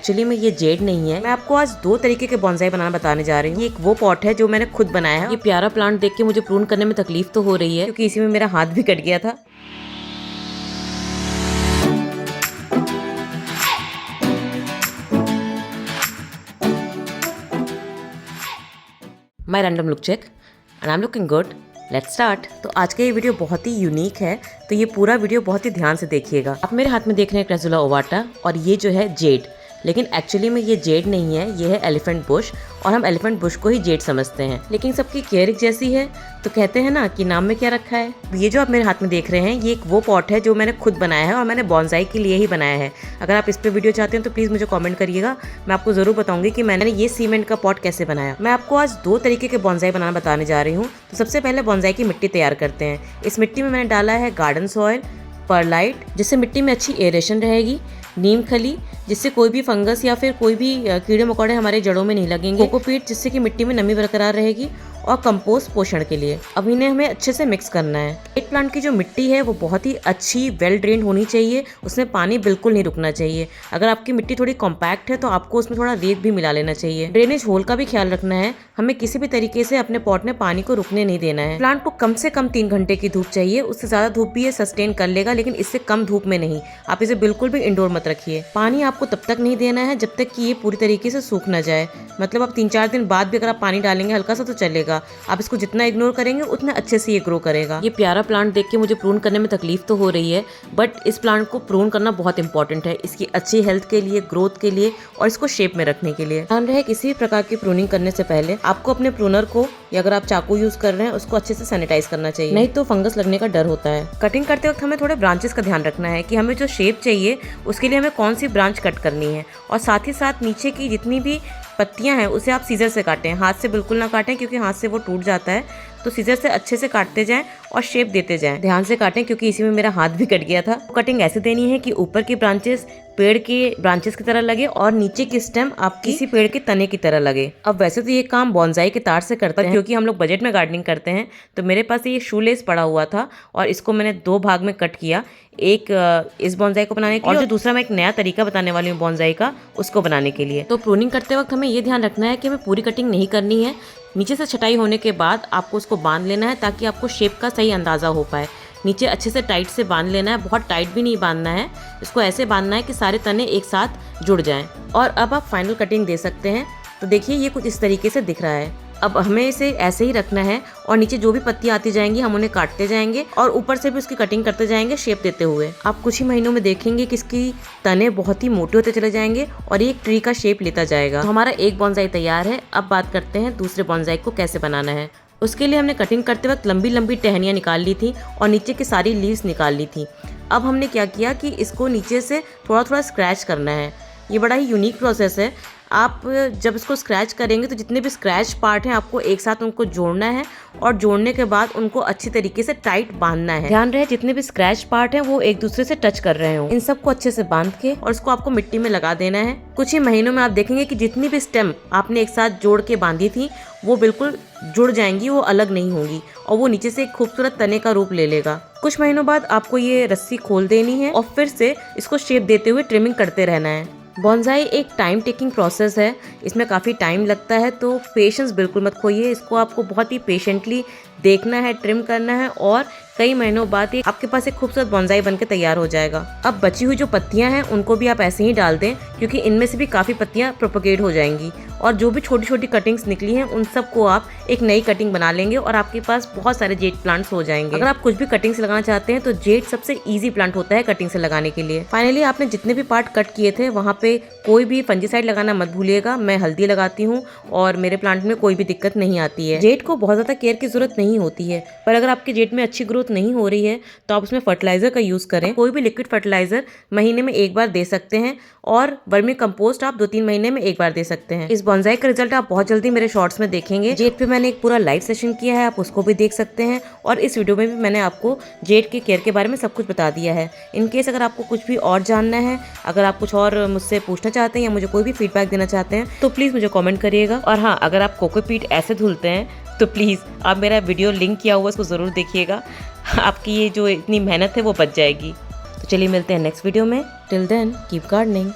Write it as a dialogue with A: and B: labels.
A: Actually में ये Z नहीं है। मैं आपको आज दो तरीके के बॉन्साई बनाना बताने जा रही हूँ। एक वो पॉट है जो मैंने खुद बनाया है। ये प्यारा प्लांट देख के मुझे प्रून करने में तकलीफ तो हो रही है क्योंकि इसी में मेरा हाथ भी कट गया था। My random look check and I am looking good. Let's start. तो आज का ये वीडियो बहुत ही यूनिक है, तो ये पूरा वीडियो बहुत ही ध्यान से देखिएगा। आप मेरे हाथ में देख रहे हैं क्रेसुला ओवाटा और ये जो है जेड, लेकिन एक्चुअली में ये जेड नहीं है, ये है एलिफेंट बुश और हम एलिफेंट बुश को ही जेड समझते हैं। लेकिन सबकी केयर एक जैसी है, तो कहते हैं ना कि नाम में क्या रखा है। ये जो आप मेरे हाथ में देख रहे हैं ये एक वो पॉट है जो मैंने खुद बनाया है और मैंने बॉन्साई के लिए ही बनाया है। अगर आप इस पे वीडियो चाहते हैं तो प्लीज़ मुझे कमेंट करिएगा, मैं आपको ज़रूर बताऊंगी कि मैंने ये सीमेंट का पॉट कैसे बनाया। मैं आपको आज दो तरीके के बॉन्साई बनाना बताने जा रही हूँ। तो सबसे पहले बॉन्साई की मिट्टी तैयार करते हैं। इस मिट्टी में मैंने डाला है गार्डन सॉइल, परलाइट जिससे मिट्टी में अच्छी एरेशन रहेगी, नीम खली जिससे कोई भी फंगस या फिर कोई भी कीड़े मकोड़े हमारे जड़ों में नहीं लगेंगे, कोकोपीट जिससे कि मिट्टी में नमी बरकरार रहेगी और कंपोस्ट पोषण के लिए। अब इन्हें हमें अच्छे से मिक्स करना है। जेड प्लांट की जो मिट्टी है वो बहुत ही अच्छी वेल ड्रेन होनी चाहिए, उसमें पानी बिल्कुल नहीं रुकना चाहिए। अगर आपकी मिट्टी थोड़ी कॉम्पैक्ट है तो आपको उसमें थोड़ा रेत भी मिला लेना चाहिए। ड्रेनेज होल का भी ख्याल रखना है, हमें किसी भी तरीके से अपने पॉट में पानी को रुकने नहीं देना है। प्लांट को कम से कम 3 घंटे की धूप चाहिए, उससे ज्यादा धूप भी ये सस्टेन कर लेगा लेकिन इससे कम धूप में नहीं। आप इसे बिल्कुल भी इंडोर मत रखिए। पानी आपको तब तक नहीं देना है जब तक कि ये पूरी तरीके से सूख ना जाए। मतलब आप 3-4 दिन बाद भी अगर आप पानी डालेंगे हल्का सा तो चलेगा। आप इसको जितना इग्नोर करेंगे उतना अच्छे से ये ग्रो करेगा। ये प्यारा प्लांट देख के मुझे प्रून करने में तकलीफ तो हो रही है, बट इस प्लांट को प्रून करना बहुत इंपॉर्टेंट है, इसकी अच्छी हेल्थ के लिए, ग्रोथ के लिए और इसको शेप में रखने के लिए। ध्यान रहे किसी भी प्रकार की प्रूनिंग करने से पहले आपको अपने प्रूनर को या अगर आप चाकू यूज कर रहे हैं उसको अच्छे से सैनिटाइज करना चाहिए, नहीं तो फंगस लगने का डर होता है। कटिंग करते वक्त हमें थोड़े ब्रांचेस का ध्यान रखना है कि हमें जो शेप चाहिए उसके लिए हमें कौन सी ब्रांच कट करनी है और साथ ही साथ नीचे की जितनी भी पत्तियां हैं उसे आप सीजर से काटें, हाथ से बिल्कुल ना काटें क्योंकि हाथ से वो टूट जाता है। तो सीजर से अच्छे से काटते जाएं और शेप देते जाएं। ध्यान से काटें क्योंकि इसी में मेरा हाथ भी कट गया था। कटिंग ऐसे देनी है कि ऊपर की ब्रांचेस पेड़ के ब्रांचेस की तरह लगे और नीचे की स्टेम आपकी किसी पेड़ के तने की तरह लगे। अब वैसे तो ये काम बॉन्साई के तार से करते हैं, क्योंकि हम लोग बजट में गार्डनिंग करते हैं तो मेरे पास ये शू लेस पड़ा हुआ था और इसको मैंने 2 भाग में कट किया, एक इस बॉन्साई को बनाने के लिए और जो दूसरा मैं एक नया तरीका बताने वाली हूँ बॉन्साई का, उसको बनाने के लिए। तो प्रूनिंग करते वक्त हमें ये ध्यान रखना है कि हमें पूरी कटिंग नहीं करनी है। नीचे से छटाई होने के बाद आपको उसको बांध लेना है ताकि आपको शेप का सही अंदाज़ा हो पाए। नीचे अच्छे से टाइट से बांध लेना है, बहुत टाइट भी नहीं बांधना है, इसको ऐसे बांधना है कि सारे तने एक साथ जुड़ जाएं। और अब आप फाइनल कटिंग दे सकते हैं। तो देखिए ये कुछ इस तरीके से दिख रहा है। अब हमें इसे ऐसे ही रखना है और नीचे जो भी पत्तियां आती जाएंगी हम उन्हें काटते जाएंगे और ऊपर से भी उसकी कटिंग करते जाएंगे शेप देते हुए। आप कुछ ही महीनों में देखेंगे कि इसकी तने बहुत ही मोटे होते चले जाएंगे और एक ट्री का शेप लेता जाएगा। तो हमारा एक बॉन्साई तैयार है। अब बात करते हैं दूसरे बॉन्साई को कैसे बनाना है। उसके लिए हमने कटिंग करते वक्त लंबी लंबी टहनियाँ निकाल ली थी और नीचे की सारी लीव्स निकाल ली थी। अब हमने क्या किया कि इसको नीचे से थोड़ा थोड़ा स्क्रैच करना है। ये बड़ा ही यूनिक प्रोसेस है। आप जब इसको स्क्रैच करेंगे तो जितने भी स्क्रैच पार्ट हैं आपको एक साथ उनको जोड़ना है और जोड़ने के बाद उनको अच्छी तरीके से टाइट बांधना है। ध्यान रहे जितने भी स्क्रैच पार्ट हैं वो एक दूसरे से टच कर रहे हो। इन सबको अच्छे से बांध के और इसको आपको मिट्टी में लगा देना है। कुछ ही महीनों में आप देखेंगे कि जितनी भी स्टेम आपने एक साथ जोड़ के बांधी थी वो बिल्कुल जुड़ जाएंगी, वो अलग नहीं होंगी और वो नीचे से एक खूबसूरत तने का रूप ले लेगा। कुछ महीनों बाद आपको ये रस्सी खोल देनी है और फिर से इसको शेप देते हुए ट्रिमिंग करते रहना है। बॉन्साई एक टाइम टेकिंग प्रोसेस है, इसमें काफ़ी टाइम लगता है, तो पेशेंस बिल्कुल मत खोइए। इसको आपको बहुत ही पेशेंटली देखना है, ट्रिम करना है और कई महीनों बाद ही आपके पास एक खूबसूरत बॉन्साई बनके तैयार हो जाएगा। अब बची हुई जो पत्तियां हैं उनको भी आप ऐसे ही डाल दें क्योंकि इनमें से भी काफ़ी पत्तियां प्रोपगेट हो जाएंगी और जो भी छोटी छोटी कटिंग्स निकली हैं उन सबको आप एक नई कटिंग बना लेंगे और आपके पास बहुत सारे जेड प्लांट्स हो जाएंगे। अगर आप कुछ भी कटिंग से लगाना चाहते हैं तो जेड सबसे ईजी प्लांट होता है कटिंग से लगाने के लिए। फाइनली आपने जितने भी पार्ट कट किए थे वहाँ पे कोई भी फंजीसाइड लगाना मत भूलिएगा। मैं हल्दी लगाती हूँ और मेरे प्लांट में कोई भी दिक्कत नहीं आती है। जेड को बहुत ज़्यादा केयर की जरूरत नहीं होती है, पर अगर आपके जेड में अच्छी ग्रोथ नहीं हो रही है तो आप उसमें फर्टिलाइजर का यूज़ करें। कोई भी लिक्विड फर्टिलाइजर महीने में एक बार दे सकते हैं और वर्मी कंपोस्ट आप 2-3 महीने में एक बार दे सकते हैं। इस बॉन्साई का रिजल्ट आप बहुत जल्दी मेरे शॉर्ट्स में देखेंगे। जेड पे मैंने एक पूरा लाइव सेशन किया है, आप उसको भी देख सकते हैं और इस वीडियो में भी मैंने आपको जेड के केयर के बारे में सब कुछ बता दिया है। इन केस अगर आपको कुछ भी और जानना है, अगर आप कुछ और मुझसे पूछना चाहते हैं या मुझे कोई भी फीडबैक देना चाहते हैं तो प्लीज़ मुझे कमेंट करिएगा। और हाँ, अगर आप कोकोपीट ऐसे धुलते हैं तो प्लीज़ आप मेरा वीडियो लिंक किया हुआ उसको ज़रूर देखिएगा, आपकी ये जो इतनी मेहनत है वो बच जाएगी। तो चलिए मिलते हैं नेक्स्ट वीडियो में। Till then keep gardening.